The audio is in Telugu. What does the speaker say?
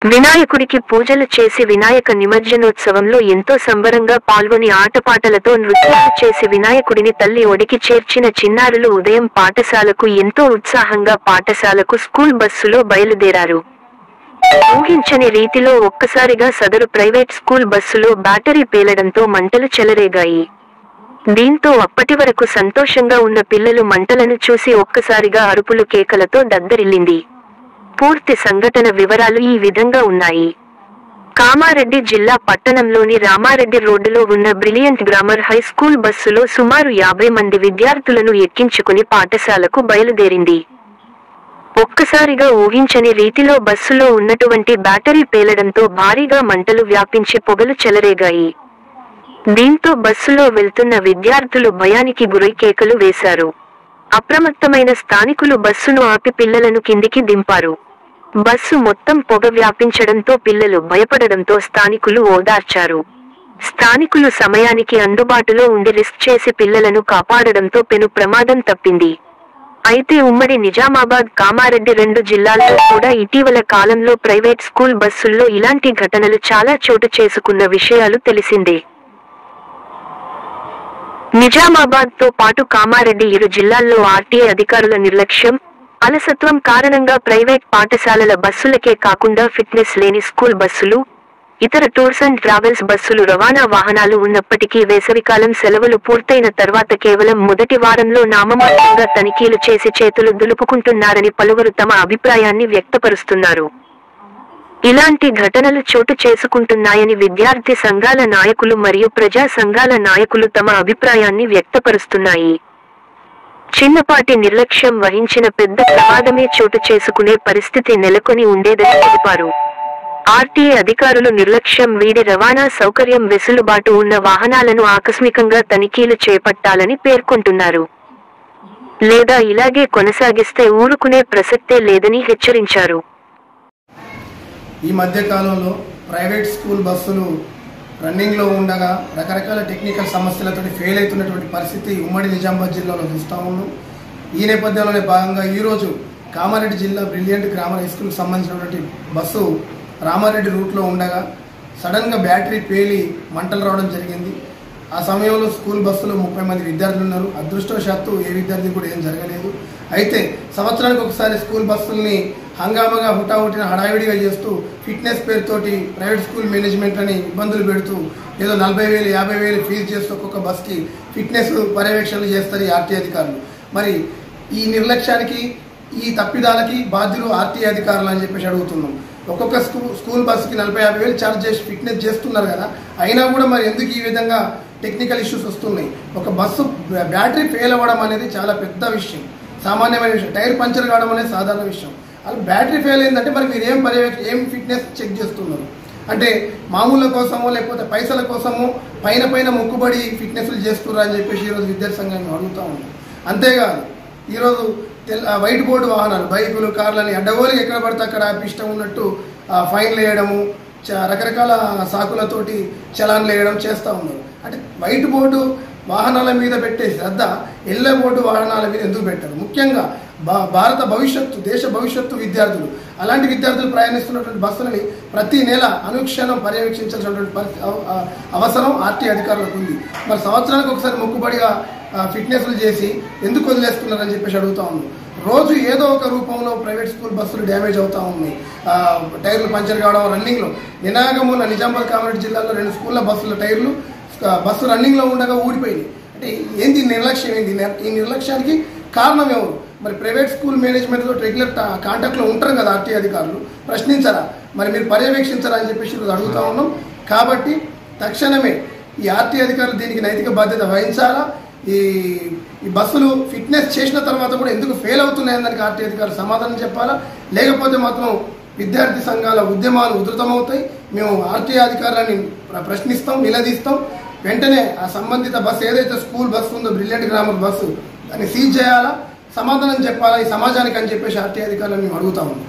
వినాయకుడికి పూజలు చేసి వినాయక నిమజ్జనోత్సవంలో ఎంతో సంబరంగా పాల్గొని ఆటపాటలతో నృత్యాలు చేసి వినాయకుడిని తల్లి ఒడికి చేర్చిన చిన్నారులు ఉదయం పాఠశాలకు ఎంతో ఉత్సాహంగా పాఠశాలకు స్కూల్ బస్సులో బయలుదేరారు. ఊహించని రీతిలో ఒక్కసారిగా సదరు ప్రైవేట్ స్కూల్ బస్సులో బ్యాటరీ పేలడంతో మంటలు చెలరేగాయి. దీంతో అప్పటివరకు సంతోషంగా ఉన్న పిల్లలు మంటలను చూసి ఒక్కసారిగా అరుపులు కేకలతో దద్దరిల్లింది. పూర్తి సంఘటన వివరాలు ఈ విధంగా ఉన్నాయి. కామారెడ్డి జిల్లా పట్టణంలోని రామారెడ్డి రోడ్డులో ఉన్న బ్రిలియంట్ గ్రామర్ హై స్కూల్ బస్సులో సుమారు 50 మంది విద్యార్థులను ఎక్కించుకుని పాఠశాలకు బయలుదేరింది. ఒక్కసారిగా ఊహించని రీతిలో బస్సులో ఉన్నటువంటి బ్యాటరీ పేలడంతో భారీగా మంటలు వ్యాపించి పొగలు చెలరేగాయి. దీంతో బస్సులో వెళ్తున్న విద్యార్థులు భయానికి గురై కేకలు వేశారు. అప్రమత్తమైన స్థానికులు బస్సును ఆపి పిల్లలను కిందికి దింపారు. బస్సు మొత్తం పొగ వ్యాపించడంతో పిల్లలు భయపడడంతో స్థానికులు ఓదార్చారు. స్థానికులు సమయానికి అందుబాటులో ఉండి రిస్క్ చేసి పిల్లలను కాపాడడంతో పెను ప్రమాదం తప్పింది. అయితే ఉమ్మడి నిజామాబాద్, కామారెడ్డి రెండు జిల్లాల్లో కూడా ఇటీవల కాలంలో ప్రైవేట్ స్కూల్ బస్సుల్లో ఇలాంటి ఘటనలు చాలా చోటు చేసుకున్న విషయాలు తెలిసిందే. నిజామాబాద్ తో పాటు కామారెడ్డి ఇరు జిల్లాల్లో ఆర్టీఏ అధికారుల నిర్లక్ష్యం, అలసత్వం కారణంగా ప్రైవేట్ పాఠశాలల బస్సులకే కాకుండా ఫిట్నెస్ లేని స్కూల్ బస్సులు, ఇతర టూర్స్ అండ్ ట్రావెల్స్ బస్సులు రవాణా వాహనాలు ఉన్నప్పటికీ వేసవికాలం సెలవులు పూర్తయిన తర్వాత కేవలం మొదటి వారంలో నామమాత్రంగా తనిఖీలు చేసి చేతులు దులుపుకుంటున్నారని పలువురు తమ అభిప్రాయాన్ని వ్యక్తపరుస్తున్నారు. ఇలాంటి ఘటనలు చోటు చేసుకుంటున్నాయని విద్యార్థి సంఘాల నాయకులు మరియు ప్రజా సంఘాల నాయకులు తమ అభిప్రాయాన్ని వ్యక్తపరుస్తున్నాయి. చిన్నపాటి నిర్లక్ష్యం వహించిన పెద్ద ప్రమాదమే చోటు చేసుకునే పరిస్థితి నెలకొని ఉండేదని తెలిపారు. ఆర్టీఏ అధికారులు నిర్లక్ష్యం వీడి రవాణా సౌకర్యం వెసులుబాటు ఉన్న వాహనాలను ఆకస్మికంగా తనిఖీలు చేపట్టాలని పేర్కొంటున్నారు. లేదా ఇలాగే కొనసాగిస్తే ఊరుకునే ప్రసక్తే లేదని హెచ్చరించారు. ఈ మధ్య కాలంలో ప్రైవేట్ స్కూల్ బస్సులు రన్నింగ్లో ఉండగా రకరకాల టెక్నికల్ సమస్యలతో ఫెయిల్ అవుతున్నటువంటి పరిస్థితి ఉమ్మడి నిజామాబాద్ జిల్లాలో చూస్తూ ఉన్నాం. ఈ నేపథ్యంలోనే భాగంగా ఈరోజు కామారెడ్డి జిల్లా బ్రిలియంట్ గ్రామర్ హై స్కూల్కి సంబంధించినటువంటి బస్సు రామారెడ్డి రూట్లో ఉండగా సడన్గా బ్యాటరీ పేలి మంటలు రావడం జరిగింది. ఆ సమయంలో స్కూల్ బస్సులో 30 మంది విద్యార్థులు ఉన్నారు. అదృష్టవశాత్తు ఏ విద్యార్థి కూడా ఏం జరగలేదు. అయితే సంవత్సరానికి ఒకసారి స్కూల్ బస్సుల్ని హంగామాగా హుటాహుటిన హడావిడిగా చేస్తూ ఫిట్నెస్ పేరుతోటి ప్రైవేట్ స్కూల్ మేనేజ్మెంట్ అని ఇబ్బందులు పెడుతూ ఏదో 40,000 50,000 ఫీజు చేస్తూ ఒక్కొక్క బస్కి ఫిట్నెస్ పర్యవేక్షణలు చేస్తారు ఈ ఆర్టీఏ అధికారులు. మరి ఈ నిర్లక్ష్యానికి, ఈ తప్పిదాలకి బాధ్యులు ఆర్టీఏ అధికారులు అని చెప్పేసి అడుగుతున్నాం. ఒక్కొక్క స్కూల్ బస్సుకి 40,000-50,000 ఛార్జ్ చేసి ఫిట్నెస్ చేస్తున్నారు కదా, అయినా కూడా మరి ఎందుకు ఈ విధంగా టెక్నికల్ ఇష్యూస్ వస్తున్నాయి? ఒక బస్సు బ్యాటరీ ఫెయిల్ అవ్వడం అనేది చాలా పెద్ద విషయం, సామాన్యమైన విషయం. టైర్ పంచర్ కావడం అనేది సాధారణ విషయం. అలా బ్యాటరీ ఫెయిల్ అయిందంటే మరి మీరు ఏం ఫిట్నెస్ చెక్ చేస్తున్నారు? అంటే మామూళ్ళ కోసమో లేకపోతే పైసల కోసమో పైన మొక్కుబడి ఫిట్నెస్లు చేస్తున్నారు అని చెప్పేసి ఈరోజు విద్యార్థి సంఘాన్ని అడుగుతూ ఉన్నాం. అంతేకాదు ఈరోజు వైట్ బోర్డు వాహనాలు, బైకులు, కార్లని అడ్డగోలు ఎక్కడ పడితే అక్కడ ఇష్టం ఉన్నట్టు ఫైన్లు వేయడము, రకరకాల సాకులతోటి చలాన్లు వేయడం చేస్తూ ఉన్నారు. అంటే వైట్ బోర్డు వాహనాల మీద పెట్టే శ్రద్ధ ఎల్ల బోర్డు వాహనాల మీద ఎందుకు పెట్టారు? ముఖ్యంగా భారత భవిష్యత్తు, దేశ భవిష్యత్తు విద్యార్థులు, అలాంటి విద్యార్థులు ప్రయాణిస్తున్నటువంటి బస్సులని ప్రతి నెల అనుక్షణం పర్యవేక్షించాల్సినటువంటి అవసరం ఆర్టీఏ అధికారులకు ఉంది. మరి సంవత్సరానికి ఒకసారి మొక్కుబడిగా ఫిట్నెస్లు చేసి ఎందుకు వదిలేస్తున్నారని చెప్పేసి అడుగుతూ ఉన్నాం. రోజు ఏదో ఒక రూపంలో ప్రైవేట్ స్కూల్ బస్సులు డ్యామేజ్ అవుతూ ఉన్నాయి. టైర్లు పంచర్ కావడం, రన్నింగ్లో నినాగమున్న నిజామాబాద్, కామారెడ్డి జిల్లాలో 2 స్కూళ్ళ బస్సుల టైర్లు బస్సు రన్నింగ్లో ఉండగా ఊడిపోయింది. అంటే ఏంది నిర్లక్ష్యం? ఏంది ఈ నిర్లక్ష్యానికి కారణం ఎవరు? మరి ప్రైవేట్ స్కూల్ మేనేజ్మెంట్తో రెగ్యులర్ కాంటాక్ట్లో ఉంటారు కదా ఆర్టీఏ అధికారులు, ప్రశ్నించరా? మరి మీరు పర్యవేక్షించరా అని చెప్పేసి ఈరోజు అడుగుతూ ఉన్నాం. కాబట్టి తక్షణమే ఈ ఆర్టీఏ అధికారులు దీనికి నైతిక బాధ్యత వహించాలా? ఈ బస్సులు ఫిట్నెస్ చేసిన తర్వాత కూడా ఎందుకు ఫెయిల్ అవుతున్నాయని దానికి ఆర్టీఏ అధికారులు సమాధానం చెప్పాలా? లేకపోతే మాత్రం విద్యార్థి సంఘాల ఉద్యమాలు ఉధృతమవుతాయి. మేము ఆర్టీఏ అధికారులని ప్రశ్నిస్తాం, నిలదీస్తాం. వెంటనే ఆ సంబంధిత బస్సు ఏదైతే స్కూల్ బస్సు ఉందో బ్రిలియంట్ గ్రామర్ బస్సు దాన్ని సీజ్ చేయాలా, సమాధానం చెప్పాలా ఈ సమాజానికి అని చెప్పేసి ఆర్టీఏ అధికారులను మేము అడుగుతా ఉన్నాం.